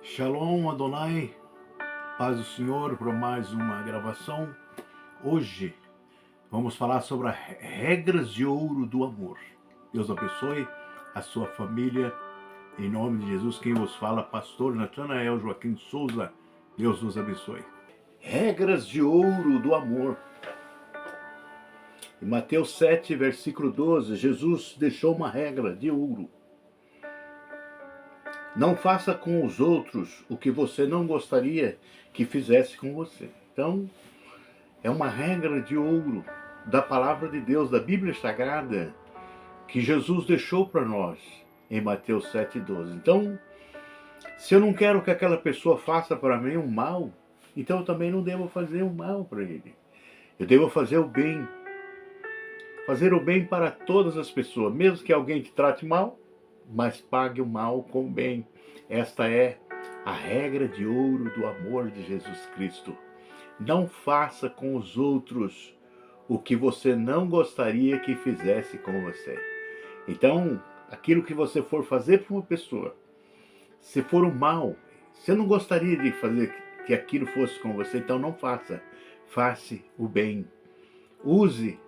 Shalom Adonai, paz do Senhor para mais uma gravação. Hoje vamos falar sobre as regras de ouro do amor. Deus abençoe a sua família, em nome de Jesus. Quem vos fala, pastor Natanael Joaquim Souza. Deus nos abençoe. Regras de ouro do amor. Em Mateus 7, versículo 12, Jesus deixou uma regra de ouro. Não faça com os outros o que você não gostaria que fizesse com você. Então, é uma regra de ouro da palavra de Deus, da Bíblia Sagrada, que Jesus deixou para nós em Mateus 7,12. Então, se eu não quero que aquela pessoa faça para mim um mal, então eu também não devo fazer um mal para ele. Eu devo fazer o bem. Fazer o bem para todas as pessoas, mesmo que alguém te trate mal, mas pague o mal com o bem. Esta é a regra de ouro do amor de Jesus Cristo. Não faça com os outros o que você não gostaria que fizesse com você. Então, aquilo que você for fazer para uma pessoa, se for um mal, você não gostaria de fazer que aquilo fosse com você, então não faça. Faça o bem. Use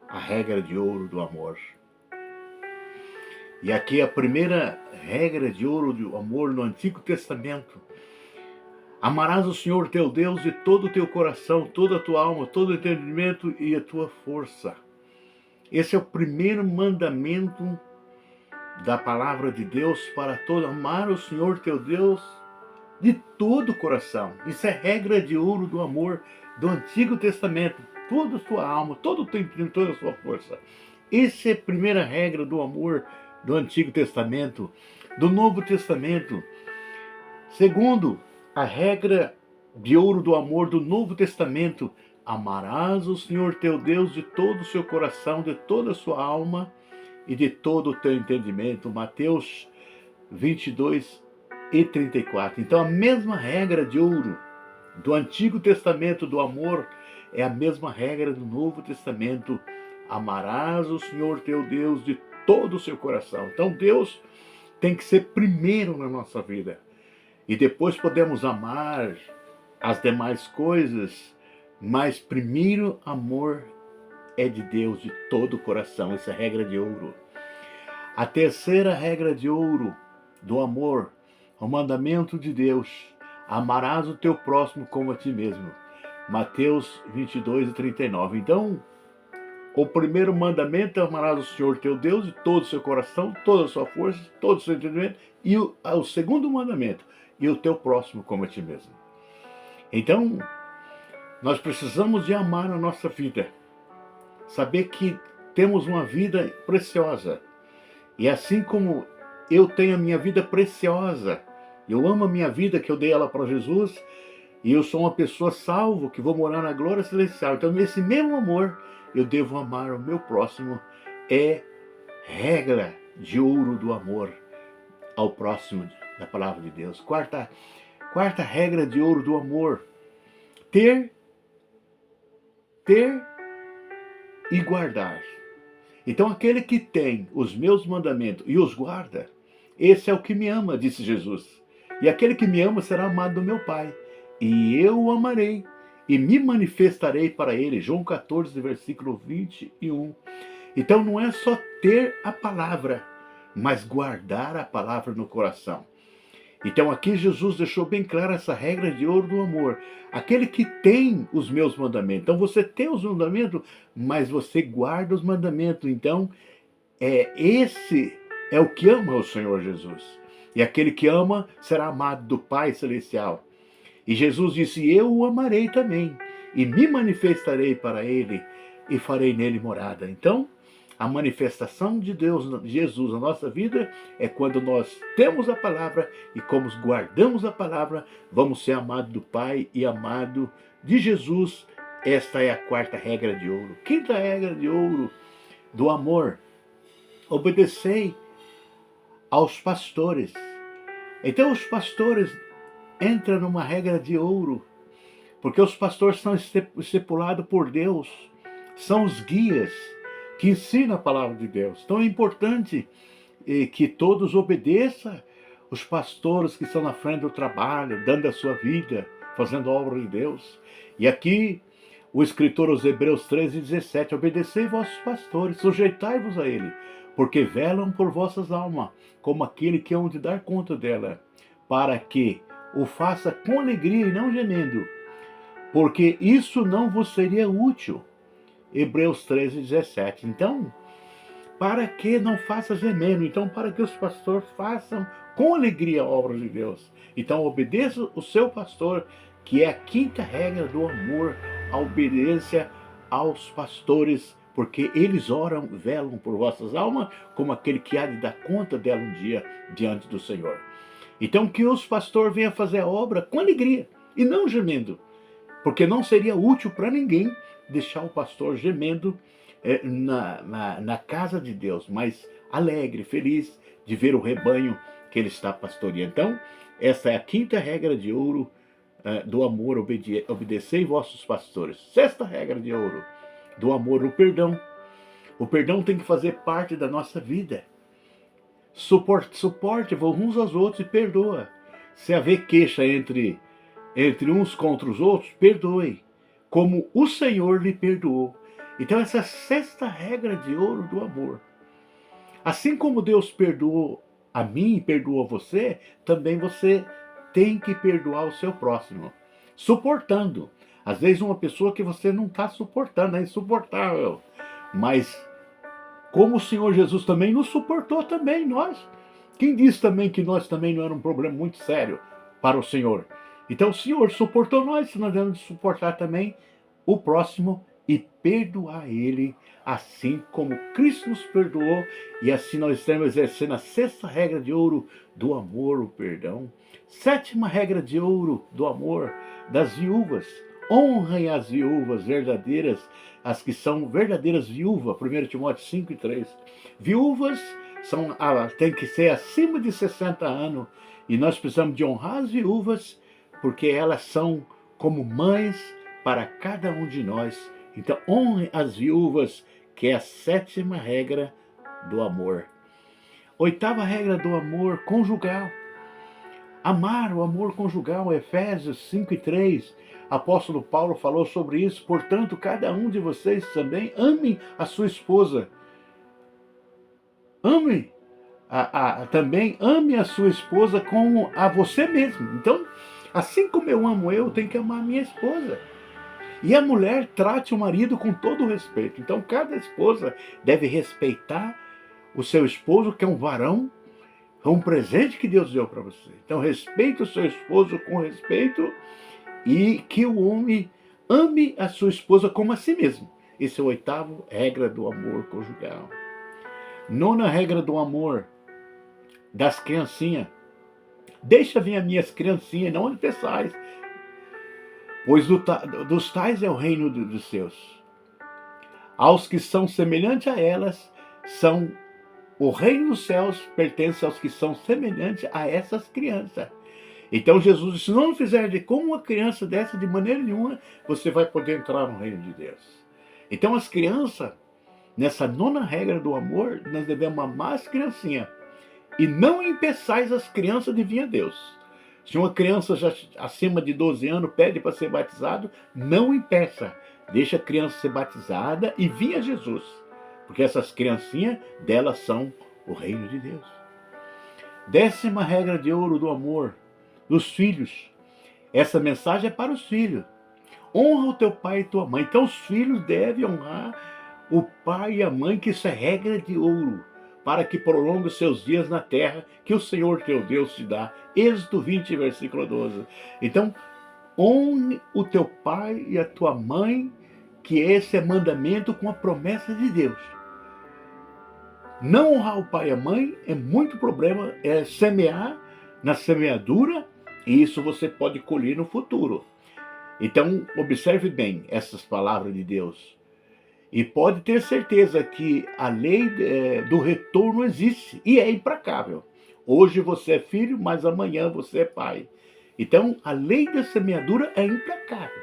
a regra de ouro do amor. E aqui a primeira regra de ouro do amor no Antigo Testamento. Amarás o Senhor teu Deus de todo o teu coração, toda a tua alma, todo o entendimento e a tua força. Esse é o primeiro mandamento da palavra de Deus para todo. Amar o Senhor teu Deus de todo o coração. Isso é regra de ouro do amor do Antigo Testamento. Toda a sua alma, todo o teu entendimento, toda a sua força. Essa é a primeira regra do amor do Antigo Testamento. Do Novo Testamento, segundo a regra de ouro do amor do Novo Testamento, amarás o Senhor teu Deus de todo o seu coração, de toda a sua alma e de todo o teu entendimento. Mateus 22 e 34. Então a mesma regra de ouro do Antigo Testamento do amor é a mesma regra do Novo Testamento. Amarás o Senhor teu Deus de todo o seu coração. Então Deus tem que ser primeiro na nossa vida. E depois podemos amar as demais coisas, mas primeiro amor é de Deus de todo o coração. Essa é a regra de ouro. A terceira regra de ouro do amor, o mandamento de Deus. Amarás o teu próximo como a ti mesmo. Mateus 22 e 39. Então, o primeiro mandamento é amarás o Senhor teu Deus de todo o seu coração, toda a sua força, todo o seu entendimento. E o segundo mandamento, e o teu próximo como a ti mesmo. Então, nós precisamos de amar a nossa vida. Saber que temos uma vida preciosa. E assim como eu tenho a minha vida preciosa, eu amo a minha vida que eu dei ela para Jesus, e eu sou uma pessoa salva, que vou morar na glória celestial. Então, nesse mesmo amor, eu devo amar o meu próximo. É regra de ouro do amor ao próximo da palavra de Deus. Quarta regra de ouro do amor. Ter e guardar. Então, aquele que tem os meus mandamentos e os guarda, esse é o que me ama, disse Jesus. E aquele que me ama será amado do meu Pai. E eu o amarei e me manifestarei para ele. João 14, versículo 21. Então não é só ter a palavra, mas guardar a palavra no coração. Então aqui Jesus deixou bem clara essa regra de ouro do amor. Aquele que tem os meus mandamentos. Então você tem os mandamentos, mas você guarda os mandamentos. Então esse é o que ama o Senhor Jesus. E aquele que ama será amado do Pai Celestial. E Jesus disse, eu o amarei também, e me manifestarei para ele, e farei nele morada. Então, a manifestação de Deus, de Jesus na nossa vida, é quando nós temos a palavra, e como guardamos a palavra, vamos ser amados do Pai e amado de Jesus. Esta é a quarta regra de ouro. Quinta regra de ouro do amor. Obedecei aos pastores. Então, os pastores entra numa regra de ouro, porque os pastores são estipulados por Deus, são os guias que ensinam a palavra de Deus. Então é importante que todos obedeçam os pastores que estão na frente do trabalho, dando a sua vida, fazendo a obra de Deus. E aqui o escritor aos Hebreus 13:17, obedecei vossos pastores, sujeitai-vos a ele, porque velam por vossas almas, como aquele que hão de dar conta dela, para que o faça com alegria e não gemendo, porque isso não vos seria útil. Hebreus 13:17. Então, para que não faça gemendo? Então, para que os pastores façam com alegria a obra de Deus. Então, obedeça o seu pastor, que é a quinta regra do amor, a obediência aos pastores, porque eles oram, velam por vossas almas, como aquele que há de dar conta dela um dia diante do Senhor. Então, que os pastores venham fazer a obra com alegria e não gemendo, porque não seria útil para ninguém deixar o pastor gemendo na casa de Deus, mas alegre, feliz de ver o rebanho que ele está pastoreando. Então, essa é a quinta regra de ouro do amor, obedecei vossos pastores. Sexta regra de ouro do amor, o perdão. O perdão tem que fazer parte da nossa vida. Suporte uns aos outros e perdoa. Se haver queixa entre uns contra os outros, perdoe, como o Senhor lhe perdoou. Então essa é a sexta regra de ouro do amor. Assim como Deus perdoou a mim e perdoou você, também você tem que perdoar o seu próximo. Suportando. Às vezes uma pessoa que você não está suportando, é insuportável. Mas como o Senhor Jesus também nos suportou também, nós. Quem disse também que nós também não era um problema muito sério para o Senhor? Então o Senhor suportou nós devemos suportar também o próximo e perdoar ele, assim como Cristo nos perdoou, e assim nós estamos exercendo a sexta regra de ouro do amor, o perdão. Sétima regra de ouro do amor das viúvas. Honrem as viúvas verdadeiras, as que são verdadeiras viúvas, 1 Timóteo 5:3. Viúvas têm que ser acima de 60 anos, e nós precisamos de honrar as viúvas, porque elas são como mães para cada um de nós. Então, honre as viúvas, que é a sétima regra do amor. Oitava regra do amor conjugal. Amar o amor conjugal, Efésios 5:3. Apóstolo Paulo falou sobre isso. Portanto, cada um de vocês também ame a sua esposa. Também ame a sua esposa como a você mesmo. Então, assim como eu tenho que amar a minha esposa. E a mulher trate o marido com todo o respeito. Então, cada esposa deve respeitar o seu esposo, que é um varão, é um presente que Deus deu para você. Então, respeite o seu esposo com respeito, e que o homem ame a sua esposa como a si mesmo. Esse é a oitava regra do amor conjugal. Nona regra do amor das criancinhas. Deixa vir as minhas criancinhas, não impeçais, pois dos tais é o reino dos seus. Aos que são semelhantes a elas, o reino dos céus pertence aos que são semelhantes a essas crianças. Então Jesus disse, se não fizer como uma criança dessa, de maneira nenhuma, você vai poder entrar no reino de Deus. Então as crianças, nessa nona regra do amor, nós devemos amar as criancinhas. E não impeçais as crianças de vir a Deus. Se uma criança já acima de 12 anos pede para ser batizado, não impeça. Deixa a criança ser batizada e vir a Jesus. Porque essas criancinhas, delas são o reino de Deus. Décima regra de ouro do amor dos filhos. Essa mensagem é para os filhos. Honra o teu pai e tua mãe. Então os filhos devem honrar o pai e a mãe, que isso é regra de ouro, para que prolongue os seus dias na terra, que o Senhor teu Deus te dá. Êxodo 20, versículo 12. Então, honre o teu pai e a tua mãe, que esse é mandamento com a promessa de Deus. Não honrar o pai e a mãe é muito problema, é semear na semeadura, e isso você pode colher no futuro. Então, observe bem essas palavras de Deus. E pode ter certeza que a lei do retorno existe e é implacável. Hoje você é filho, mas amanhã você é pai. Então, a lei da semeadura é implacável.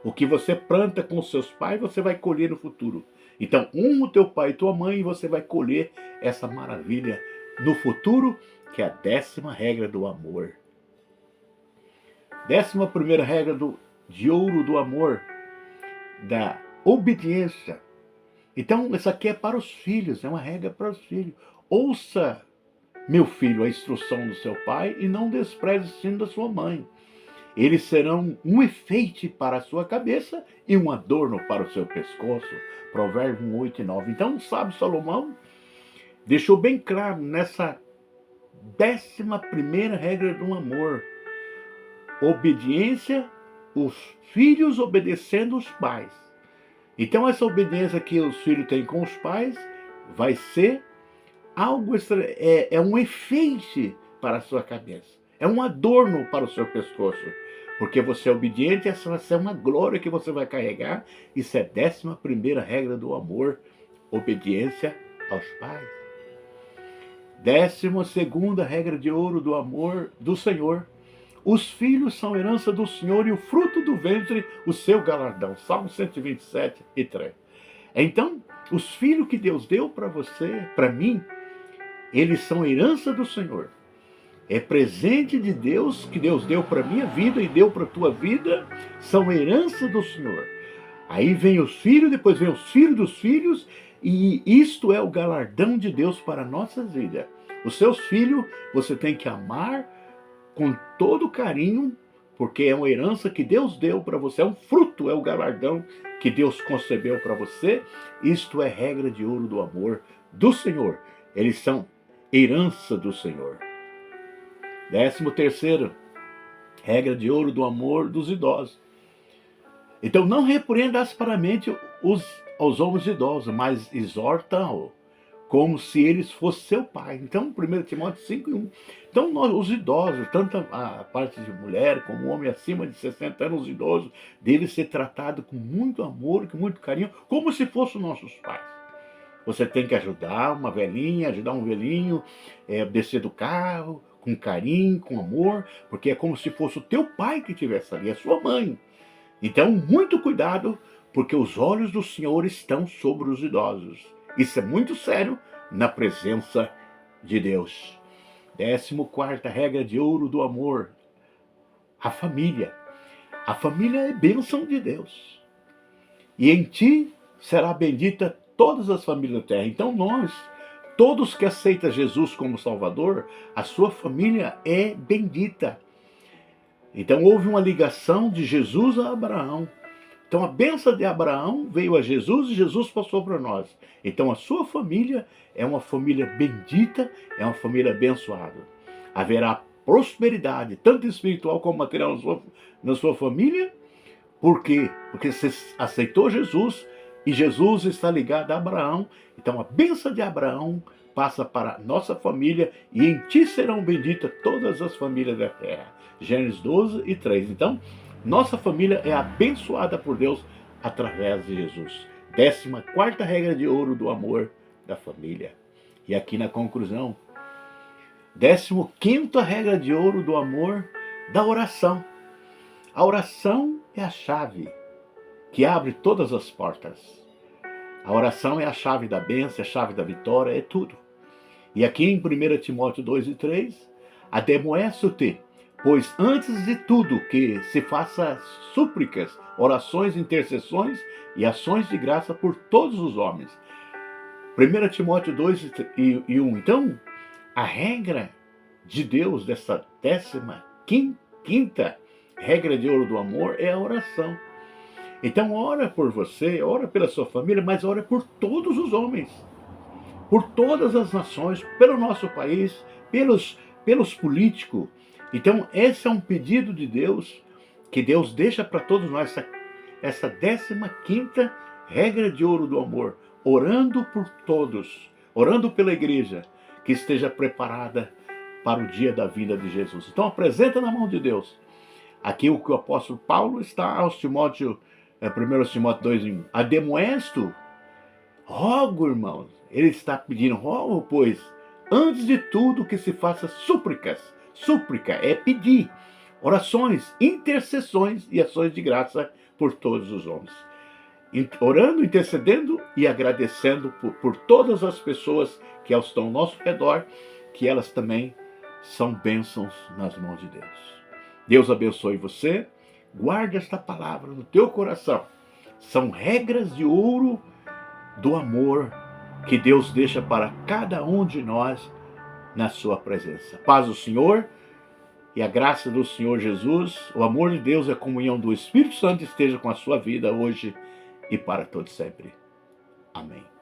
O que você planta com seus pais, você vai colher no futuro. Então, honra o teu pai e tua mãe, e você vai colher essa maravilha no futuro, que é a 10ª regra do amor. 11ª regra de ouro do amor, da obediência. Então, isso aqui é para os filhos, é uma regra para os filhos. Ouça, meu filho, a instrução do seu pai e não despreze o ensino da sua mãe. Eles serão um enfeite para a sua cabeça e um adorno para o seu pescoço. Provérbios 8 e 9. Então, sabe, Salomão deixou bem claro nessa 11ª regra do amor. Obediência, os filhos obedecendo os pais. Então, essa obediência que os filhos têm com os pais vai ser algo é um enfeite para a sua cabeça. É um adorno para o seu pescoço. Porque você é obediente, essa vai ser uma glória que você vai carregar. Isso é 11ª regra do amor. Obediência aos pais. 12ª regra de ouro do amor do Senhor. Os filhos são herança do Senhor e o fruto do ventre, o seu galardão. Salmo 127 e 3. Então, os filhos que Deus deu para você, para mim, eles são herança do Senhor. É presente de Deus, que Deus deu para a minha vida e deu para a tua vida, são herança do Senhor. Aí vem os filhos, depois vem os filhos dos filhos, e isto é o galardão de Deus para a nossa vida. Os seus filhos você tem que amar com todo carinho, porque é uma herança que Deus deu para você, é um fruto, é o galardão que Deus concebeu para você. Isto é regra de ouro do amor do Senhor. Eles são herança do Senhor. 13ª regra de ouro do amor dos idosos. Então, não repreenda asperamente os homens idosos, mas exorta-o como se eles fossem seu pai. Então, 1 Timóteo 5 e 1. Então, os idosos, tanto a parte de mulher como homem acima de 60 anos, os idosos, devem ser tratados com muito amor, com muito carinho, como se fossem nossos pais. Você tem que ajudar uma velhinha, ajudar um velhinho, descer do carro, com carinho, com amor, porque é como se fosse o teu pai que estivesse ali, a sua mãe. Então, muito cuidado, porque os olhos do Senhor estão sobre os idosos. Isso é muito sério na presença de Deus. 14ª regra de ouro do amor. A família. A família é bênção de Deus. E em ti será bendita todas as famílias da terra. Então nós, todos que aceitam Jesus como Salvador, a sua família é bendita. Então houve uma ligação de Jesus a Abraão. Então a bênção de Abraão veio a Jesus e Jesus passou para nós. Então a sua família é uma família bendita, é uma família abençoada. Haverá prosperidade, tanto espiritual como material na sua família. Por quê? Porque você aceitou Jesus e Jesus está ligado a Abraão. Então a bênção de Abraão passa para a nossa família e em ti serão benditas todas as famílias da terra. Gênesis 12 e 3. Então, nossa família é abençoada por Deus através de Jesus. 14ª regra de ouro do amor da família. E aqui na conclusão, 15ª regra de ouro do amor da oração. A oração é a chave que abre todas as portas. A oração é a chave da bênção, é a chave da vitória, é tudo. E aqui em 1 Timóteo 2 e 3, ademoeço-te, pois antes de tudo que se faça súplicas, orações, intercessões e ações de graça por todos os homens. 1 Timóteo 2 e 1. Então, a regra de Deus dessa 15ª regra de ouro do amor é a oração. Então, ora por você, ora pela sua família, mas ora por todos os homens, por todas as nações, pelo nosso país, pelos políticos. Então, esse é um pedido de Deus, que Deus deixa para todos nós, essa 15ª regra de ouro do amor, orando por todos, orando pela igreja, que esteja preparada para o dia da vinda de Jesus. Então, apresenta na mão de Deus. Aqui o que o apóstolo Paulo está aos Timóteo, 1 Timóteo 2:1. Ademoesto, rogo, irmãos. Ele está pedindo, rogo, pois, antes de tudo que se faça súplicas. Súplica é pedir, orações, intercessões e ações de graça por todos os homens. Orando, intercedendo e agradecendo por todas as pessoas que estão ao nosso redor, que elas também são bênçãos nas mãos de Deus. Deus abençoe você. Guarde esta palavra no teu coração. São regras de ouro do amor que Deus deixa para cada um de nós na sua presença. Paz do Senhor e a graça do Senhor Jesus, o amor de Deus e a comunhão do Espírito Santo esteja com a sua vida hoje e para todo sempre. Amém.